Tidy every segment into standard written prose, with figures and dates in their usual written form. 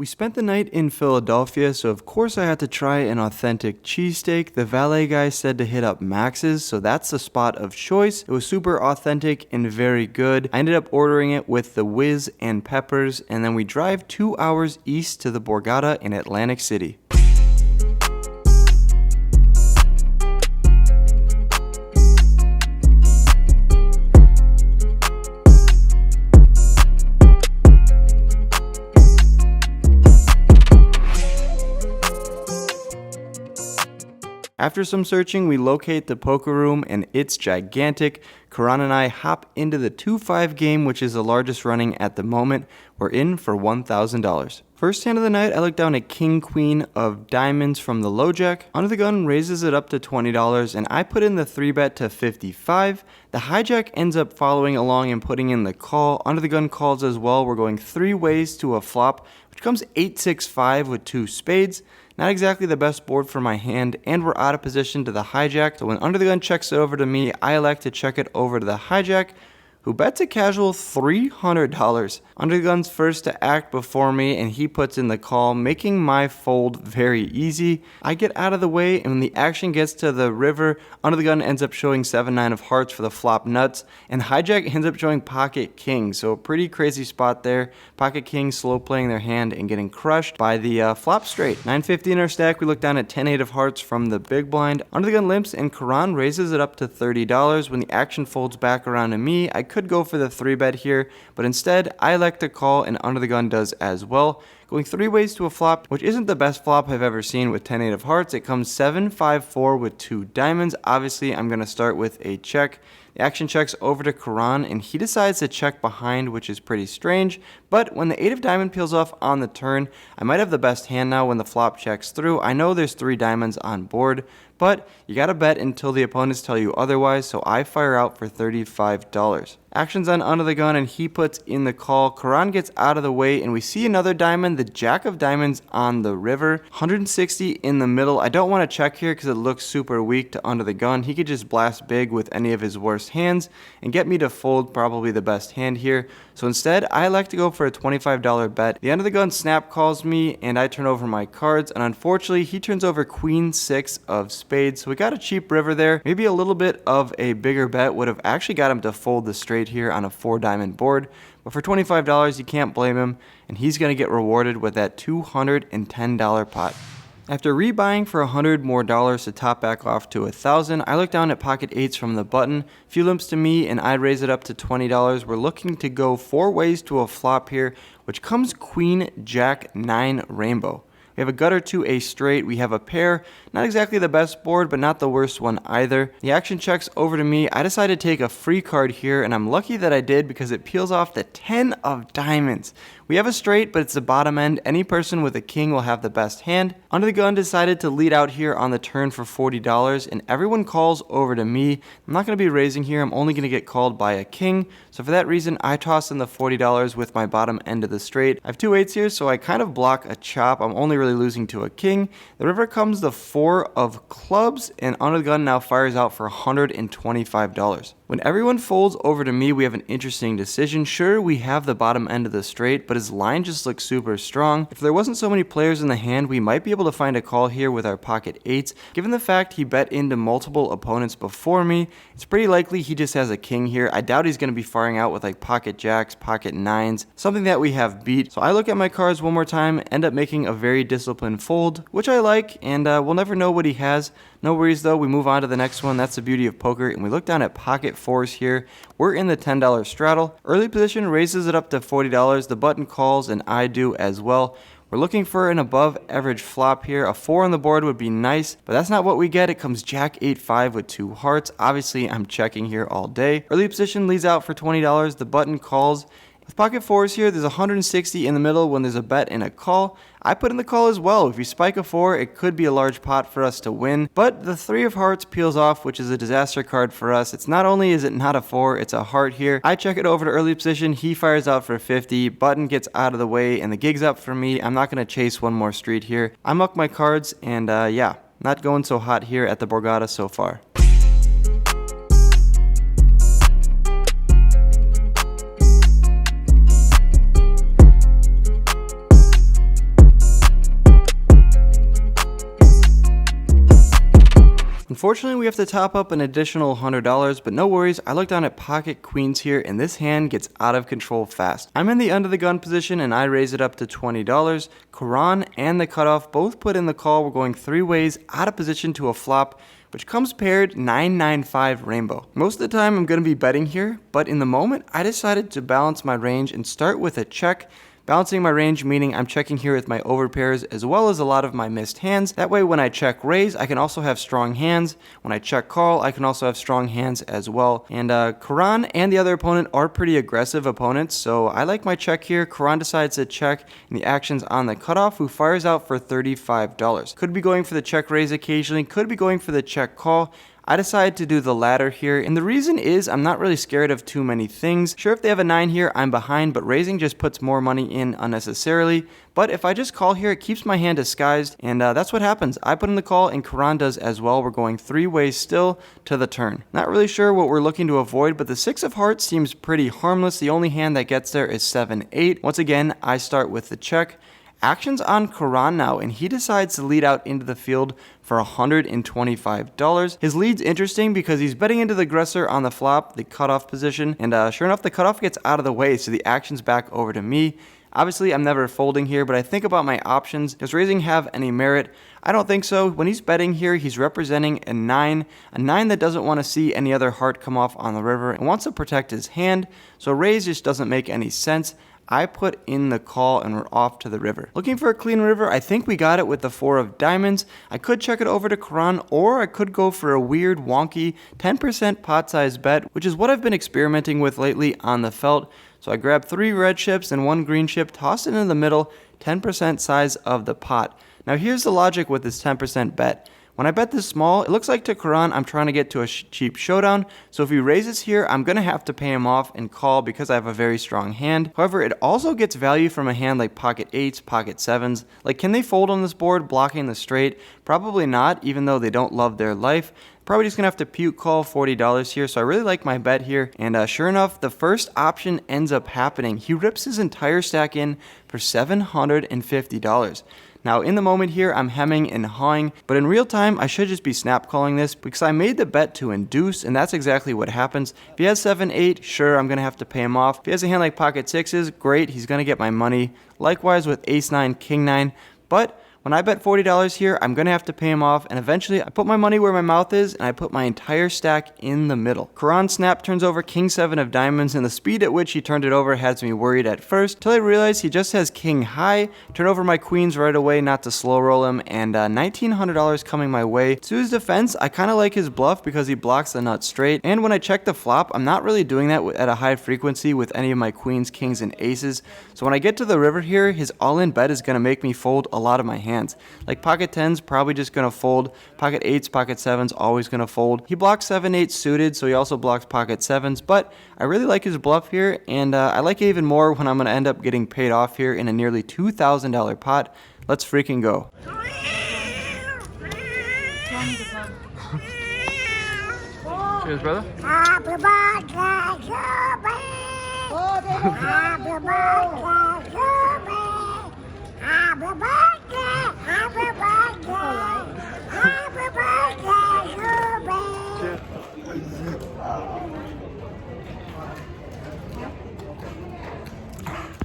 We spent the night in Philadelphia, so of course I had to try an authentic cheesesteak. The valet guy said to hit up Max's, so that's the spot of choice. It was super authentic and very good. I ended up ordering it with the whiz and peppers, and then we drive 2 hours east to the Borgata in Atlantic City. After some searching, we locate the poker room, and it's gigantic. Karan and I hop into the 2-5 game, which is the largest running at the moment. We're in for $1,000. First hand of the night, I look down at King Queen of Diamonds from the low jack. Under the gun raises it up to $20, and I put in the 3-bet to $55. The hijack ends up following along and putting in the call. Under the gun calls as well. We're going 3 ways to a flop, which comes 8-6-5 with 2 spades. Not exactly the best board for my hand, and we're out of position to the hijack. So when under the gun checks it over to me, I elect to check it over to the hijack, who bets a casual $300. Under the gun's first to act before me, and he puts in the call, making my fold very easy. I get out of the way, and when the action gets to the river, under the gun ends up showing 7-9 of hearts for the flop nuts, and hijack ends up showing pocket king. So a pretty crazy spot there. Pocket king slow playing their hand and getting crushed by the flop straight. 950 in our stack, we look down at 10-8 of hearts from the big blind. Under the gun limps, and Karan raises it up to $30. When the action folds back around to me, I could go for the 3-bet here, but instead I elect to call, and under the gun does as well. Going 3 ways to a flop, which isn't the best flop I've ever seen with 10-8 of hearts. It comes 7-5-4 with 2 diamonds. Obviously, I'm going to start with a check. The action checks over to Karan, and he decides to check behind, which is pretty strange. But when the 8 of diamond peels off on the turn, I might have the best hand now when the flop checks through. I know there's 3 diamonds on board, but you gotta bet until the opponents tell you otherwise, so I fire out for $35. Action's on under the gun, and he puts in the call. Karan gets out of the way, and we see another diamond, the jack of diamonds on the river. 160 in the middle. I don't want to check here because it looks super weak to under the gun. He could just blast big with any of his worst hands and get me to fold probably the best hand here. So instead, I like to go for a $25 bet. The under the gun snap calls me, and I turn over my cards, and unfortunately, he turns over queen 6 of spades. So we got a cheap river there. Maybe a little bit of a bigger bet would have actually got him to fold the straight here on a 4-diamond board, but for $25 you can't blame him, and he's going to get rewarded with that $210 pot. After rebuying for $100 more to top back off to $1,000, I look down at pocket 8s from the button. Few limps to me, and I raise it up to $20. We're looking to go 4 ways to a flop here, which comes queen jack 9 rainbow. We have a gutter to a straight. We have a pair. Not exactly the best board, but not the worst one either. The action checks over to me. I decided to take a free card here, and I'm lucky that I did because it peels off the 10 of diamonds. We have a straight, but it's the bottom end. Any person with a king will have the best hand. Under the gun decided to lead out here on the turn for $40, and everyone calls over to me. I'm not going to be raising here. I'm only going to get called by a king. So for that reason, I toss in the $40 with my bottom end of the straight. I have 2 8s here, so I kind of block a chop. I'm only really losing to a king. The river comes the 4 of clubs, and under the gun now fires out for $125. When everyone folds over to me, we have an interesting decision. Sure, we have the bottom end of the straight, but his line just looks super strong. If there wasn't so many players in the hand, we might be able to find a call here with our pocket 8s. Given the fact he bet into multiple opponents before me, it's pretty likely he just has a king here. I doubt he's going to be firing out with like pocket jacks, pocket 9s, something that we have beat. So I look at my cards one more time, end up making a very disciplined fold, which I like, and we'll never know what he has. No worries though, we move on to the next one. That's the beauty of poker, and we look down at pocket 4s here. We're in the $10 straddle. Early position raises it up to $40. The button calls, and I do as well. We're looking for an above average flop here. A 4 on the board would be nice, but that's not what we get. It comes jack 8-5 with 2 hearts. Obviously, I'm checking here all day. Early position leads out for $20. The button calls. With pocket 4s here, there's 160 in the middle when there's a bet and a call. I put in the call as well. If we spike a 4, it could be a large pot for us to win. But the 3 of hearts peels off, which is a disaster card for us. It's not only is it not a 4, it's a heart here. I check it over to early position. He fires out for 50. Button gets out of the way, and the gig's up for me. I'm not going to chase one more street here. I muck my cards, and yeah, not going so hot here at the Borgata so far. Unfortunately, we have to top up an additional $100, but no worries, I looked down at pocket queens here, and this hand gets out of control fast. I'm in the under the gun position, and I raise it up to $20. Karan and the cutoff both put in the call. We're going three ways out of position to a flop, which comes paired 995 rainbow. Most of the time I'm going to be betting here, but in the moment I decided to balance my range and start with a check. Balancing my range meaning I'm checking here with my overpairs as well as a lot of my missed hands. That way when I check raise, I can also have strong hands. When I check call, I can also have strong hands as well. And Karan and the other opponent are pretty aggressive opponents, so I like my check here. Karan decides to check, and the action's on the cutoff, who fires out for $35. Could be going for the check raise occasionally, could be going for the check call. I decided to do the latter here, and the reason is I'm not really scared of too many things. Sure, if they have a 9 here, I'm behind, but raising just puts more money in unnecessarily. But if I just call here, it keeps my hand disguised, and that's what happens. I put in the call, and Karan does as well. We're going three ways still to the turn. Not really sure what we're looking to avoid, but the 6 of hearts seems pretty harmless. The only hand that gets there is 7-8. Once again, I start with the check. Action's on Karan now, and he decides to lead out into the field for $125. His lead's interesting because he's betting into the aggressor on the flop, the cutoff position, and sure enough, the cutoff gets out of the way, so the action's back over to me. Obviously, I'm never folding here, but I think about my options. Does raising have any merit? I don't think so. When he's betting here, he's representing a 9 that doesn't want to see any other heart come off on the river and wants to protect his hand, so raise just doesn't make any sense. I put in the call and we're off to the river. Looking for a clean river, I think we got it with the 4 of diamonds. I could check it over to Karan, or I could go for a weird, wonky 10% pot size bet, which is what I've been experimenting with lately on the felt. So I grabbed 3 red chips and 1 green chip, tossed it in the middle, 10% size of the pot. Now here's the logic with this 10% bet. When I bet this small, it looks like to Karan I'm trying to get to a cheap showdown, so if he raises here, I'm going to have to pay him off and call because I have a very strong hand. However, it also gets value from a hand like pocket 8s, pocket 7s. Like, can they fold on this board, blocking the straight? Probably not, even though they don't love their life. Probably just going to have to puke call $40 here, so I really like my bet here. And sure enough, the first option ends up happening. He rips his entire stack in for $750. Now, in the moment here, I'm hemming and hawing, but in real time, I should just be snap calling this because I made the bet to induce, and that's exactly what happens. If he has 7-8, sure, I'm going to have to pay him off. If he has a hand like pocket 6s, great, he's going to get my money. Likewise with ace-9, king-9, but when I bet $40 here, I'm going to have to pay him off, and eventually I put my money where my mouth is, and I put my entire stack in the middle. Karan snap turns over king-7 of diamonds, and the speed at which he turned it over has me worried at first, till I realize he just has king-high. Turn over my queens right away, not to slow roll him, and $1,900 coming my way. To his defense, I kind of like his bluff because he blocks the nut straight, and when I check the flop, I'm not really doing that at a high frequency with any of my queens, kings, and aces. So when I get to the river here, his all-in bet is going to make me fold a lot of my hands. Like pocket 10s, probably just going to fold. Pocket 8s, pocket 7s, always going to fold. He blocks 7-8 suited, so he also blocks pocket 7s, but I really like his bluff here, and I like it even more when I'm going to end up getting paid off here in a nearly $2,000 pot. Let's freaking go. Cheers, brother. Happy birthday to me. Happy birthday to me. Happy birthday, happy birthday, happy birthday to me.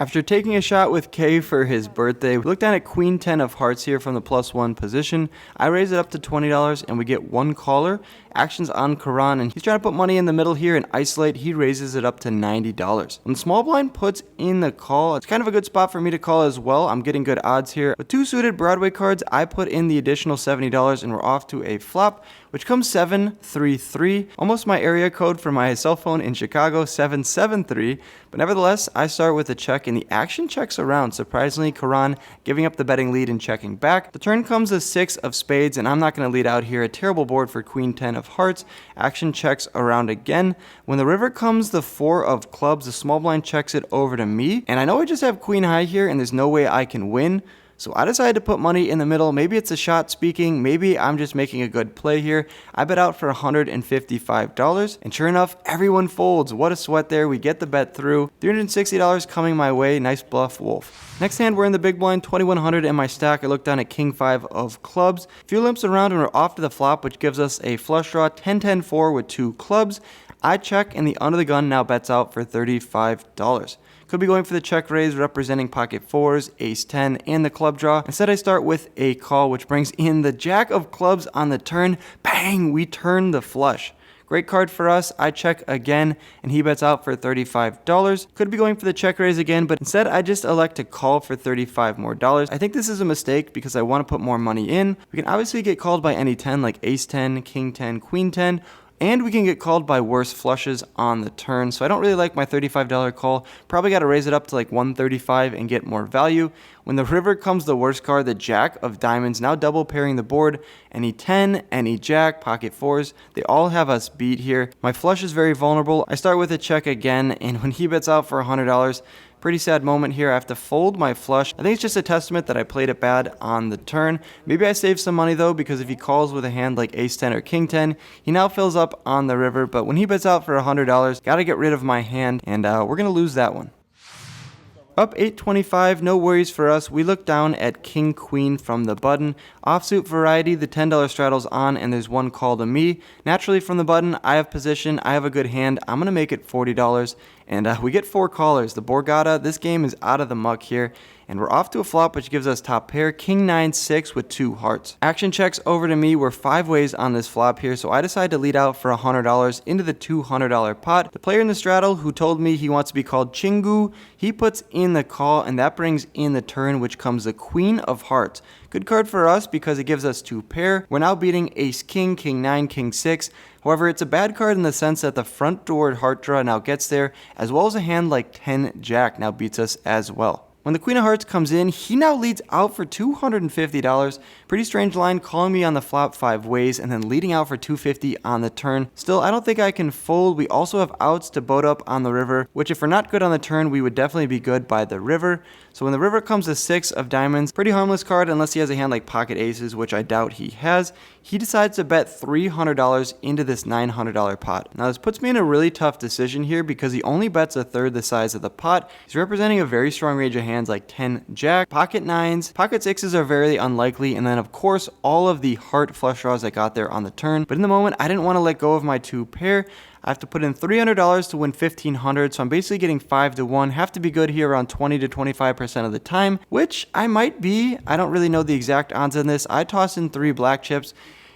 After taking a shot with K for his birthday, we looked down at Queen 10 of hearts here from the +1 position. I raise it up to $20 and we get one caller. Action's on Karan, and he's trying to put money in the middle here and isolate. He raises it up to $90. When the small blind puts in the call, it's kind of a good spot for me to call as well. I'm getting good odds here. With 2 suited Broadway cards, I put in the additional $70 and we're off to a flop, which comes 733, almost my area code for my cell phone in Chicago, 773. But nevertheless, I start with a check and the action checks around. Surprisingly, Karan giving up the betting lead and checking back. The turn comes a 6 of spades, and I'm not going to lead out here. A terrible board for Queen 10 of hearts. Action checks around again. When the river comes the 4 of clubs, the small blind checks it over to me. And I know I just have queen high here and there's no way I can win. So I decided to put money in the middle. Maybe it's a shot speaking. Maybe I'm just making a good play here. I bet out for $155. And sure enough, everyone folds. What a sweat there. We get the bet through. $360 coming my way. Nice bluff, Wolf. Next hand, we're in the big blind, 2100 in my stack. I look down at King 5 of clubs. A few limps around and we're off to the flop, which gives us a flush draw, 10-10-4 with 2 clubs. I check and the under the gun now bets out for $35. Could be going for the check raise representing pocket 4s, ace 10, and the club draw. Instead, I start with a call, which brings in the jack of clubs on the turn. Bang! We turn the flush. Great card for us. I check again, and he bets out for $35. Could be going for the check raise again, but instead I just elect to call for $35 more. I think this is a mistake because I want to put more money in. We can obviously get called by any 10 like ace 10, king 10, queen 10, and we can get called by worse flushes on the turn. So I don't really like my $35 call. Probably got to raise it up to like $135 and get more value. When the river comes the worst card, the jack of diamonds, now double pairing the board. Any 10, any jack, pocket 4s, they all have us beat here. My flush is very vulnerable. I start with a check again, and when he bets out for $100, pretty sad moment here. I have to fold my flush. I think it's just a testament that I played it bad on the turn. Maybe I saved some money though, because if he calls with a hand like ace 10 or king 10, he now fills up on the river. But when he bets out for $100, got to get rid of my hand, and we're going to lose that one. Up 825, no worries for us. We look down at king queen from the button. Offsuit variety, the $10 straddles on, and there's one call to me. Naturally from the button, I have position, I have a good hand. I'm going to make it $40. And we get 4 callers. The Borgata, this game is out of the muck here. And we're off to a flop, which gives us top pair, king 9-6 with 2 hearts. Action checks over to me. We're 5 ways on this flop here, so I decide to lead out for $100 into the $200 pot. The player in the straddle who told me he wants to be called Chingu, he puts in the call, and that brings in the turn, which comes the queen of hearts. Good card for us because it gives us 2 pair. We're now beating ace king, king 9, king 6. However, it's a bad card in the sense that the front door heart draw now gets there, as well as a hand like 10 jack now beats us as well. When the queen of hearts comes in, he now leads out for $250. Pretty strange line, calling me on the flop 5 ways and then leading out for $250 on the turn. Still, I don't think I can fold. We also have outs to boat up on the river, which if we're not good on the turn, we would definitely be good by the river. So when the river comes to 6 of diamonds, pretty harmless card unless he has a hand like pocket aces, which I doubt he has. He decides to bet $300 into this $900 pot. Now this puts me in a really tough decision here because he only bets a third the size of the pot. He's representing a very strong range of hands like 10 jack, pocket 9s, pocket 6s are very unlikely, and then of course all of the heart flush draws I got there on the turn. But in the moment, I didn't want to let go of my 2 pair. I have to put in $300 to win $1,500, so I'm basically getting 5 to 1. Have to be good here around 20 to 25% of the time, which I might be. I don't really know the exact odds on this. I toss in 3 black chips,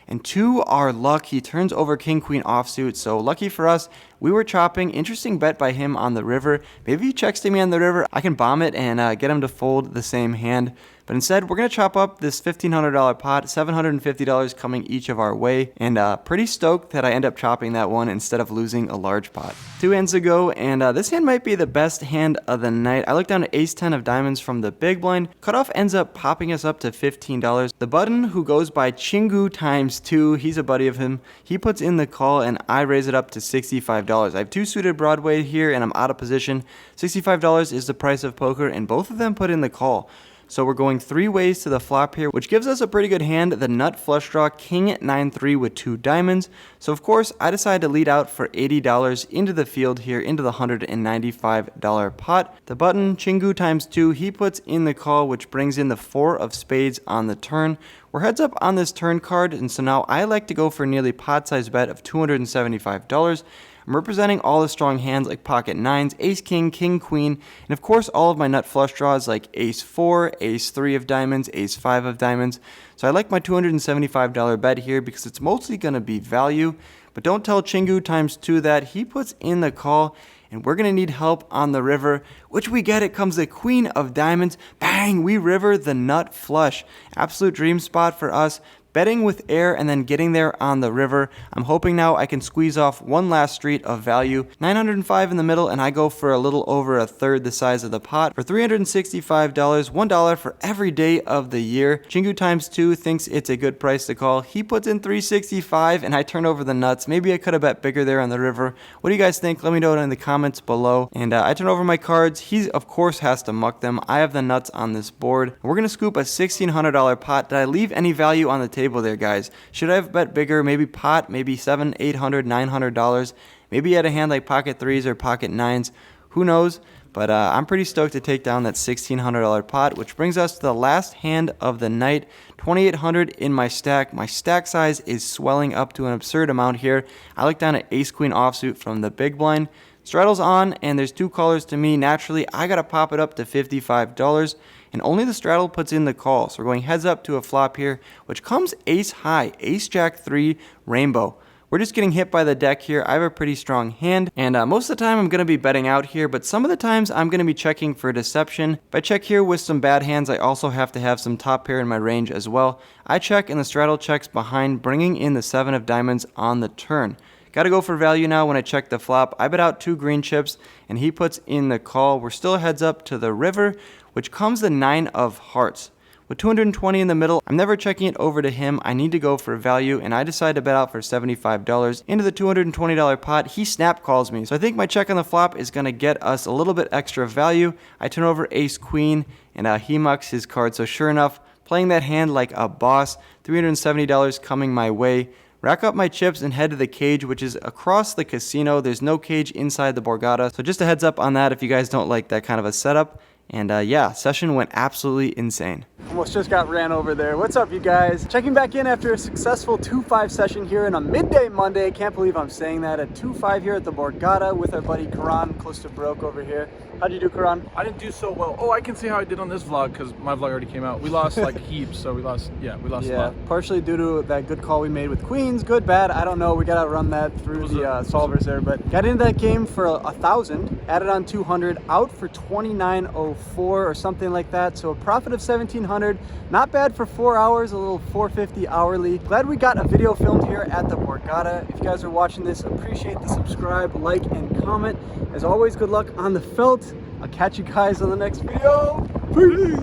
and 2 are luck. He turns over king queen offsuit, so lucky for us. We were chopping. Interesting bet by him on the river. Maybe he checks to me on the river. I can bomb it and get him to fold the same hand. But instead, we're going to chop up this $1,500 pot, $750 coming each of our way, and pretty stoked that I end up chopping that one instead of losing a large pot. 2 hands to go, and this hand might be the best hand of the night. I look down to ace 10 of diamonds from the big blind. Cutoff ends up popping us up to $15. The button, who goes by Chingu times 2, he's a buddy of him. He puts in the call, and I raise it up to $65. I have 2 suited Broadway here, and I'm out of position. $65 is the price of poker, and both of them put in the call. So we're going 3 ways to the flop here, which gives us a pretty good hand. The nut flush draw, king 9-3 with 2 diamonds. So of course, I decided to lead out for $80 into the field here, into the $195 pot. The button, Chingu times 2, he puts in the call, which brings in the 4 of spades on the turn. We're heads up on this turn card, and so now I like to go for a nearly pot-sized bet of $275. I'm representing all the strong hands like pocket 9s, ace king, king queen, and of course all of my nut flush draws like ace 4, ace 3 of diamonds, ace 5 of diamonds. So I like my $275 bet here because it's mostly going to be value. But don't tell Chingu times 2 that. He puts in the call, and we're going to need help on the river, which we get. It comes the queen of diamonds. Bang! We river the nut flush. Absolute dream spot for us. betting with air and then getting there on the river. I'm hoping now I can squeeze off one last street of value. 905 in the middle, and I go for a little over a third the size of the pot for $365, $1 for every day of the year. Chingu times 2 thinks it's a good price to call. He puts in $365 and I turn over the nuts. Maybe I could have bet bigger there on the river. What do you guys think? Let me know in the comments below. And I turn over my cards. He of course has to muck them. I have the nuts on this board. We're gonna scoop a $1,600 pot. Did I leave any value on the table there, guys? Should I have bet bigger? Maybe pot, maybe $700, $800, $900. Maybe you had a hand like pocket 3s or pocket 9s. Who knows? But I'm pretty stoked to take down that $1,600 pot, which brings us to the last hand of the night. 2,800 in my stack. My stack size is swelling up to an absurd amount here. I look down at ace-queen offsuit from the big blind. Straddle's on, and there's 2 callers to me. Naturally, I got to pop it up to $55, and only the straddle puts in the call. So we're going heads up to a flop here, which comes ace high, ace-jack 3, rainbow. We're just getting hit by the deck here. I have a pretty strong hand, and most of the time I'm going to be betting out here, but some of the times I'm going to be checking for deception. If I check here with some bad hands, I also have to have some top pair in my range as well. I check, and the straddle checks behind, bringing in the 7 of diamonds on the turn. Got to go for value now when I check the flop. I bet out 2 green chips, and he puts in the call. We're still heads up to the river, which comes the 9 of hearts. With 220 in the middle, I'm never checking it over to him. I need to go for value, and I decide to bet out for $75 into the $220 pot. He snap calls me, so I think my check on the flop is going to get us a little bit extra value. I turn over ace queen, and he mucks his card. So sure enough, playing that hand like a boss, $370 coming my way. Rack up my chips and head to the cage, which is across the casino. There's no cage inside the Borgata, so just a heads up on that if you guys don't like that kind of a setup. And yeah, session went absolutely insane. Almost just got ran over there. What's up, you guys? Checking back in after a successful 2-5 session here on a midday Monday. Can't believe I'm saying that. At 2-5 here at the Borgata with our buddy Karan, close to broke over here. How'd you do, Karan? I didn't do so well. Oh, I can see how I did on this vlog because my vlog already came out. We lost like heaps, so we lost a lot. Partially due to that good call we made with queens. Good, bad, I don't know. We gotta run that through the solvers there, but got into that game for 1,000, added on 200, out for 2904 or something like that. So a profit of 1,700. Not bad for 4 hours, a little 450 hourly. Glad we got a video filmed here at the Borgata. If you guys are watching this, appreciate the subscribe, like, and comment. As always, good luck on the felt. I'll catch you guys on the next video. Peace!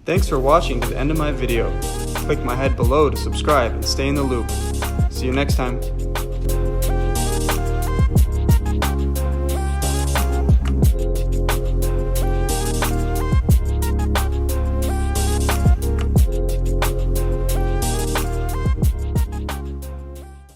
Thanks for watching to the end of my video. Click my head below to subscribe and stay in the loop. See you next time.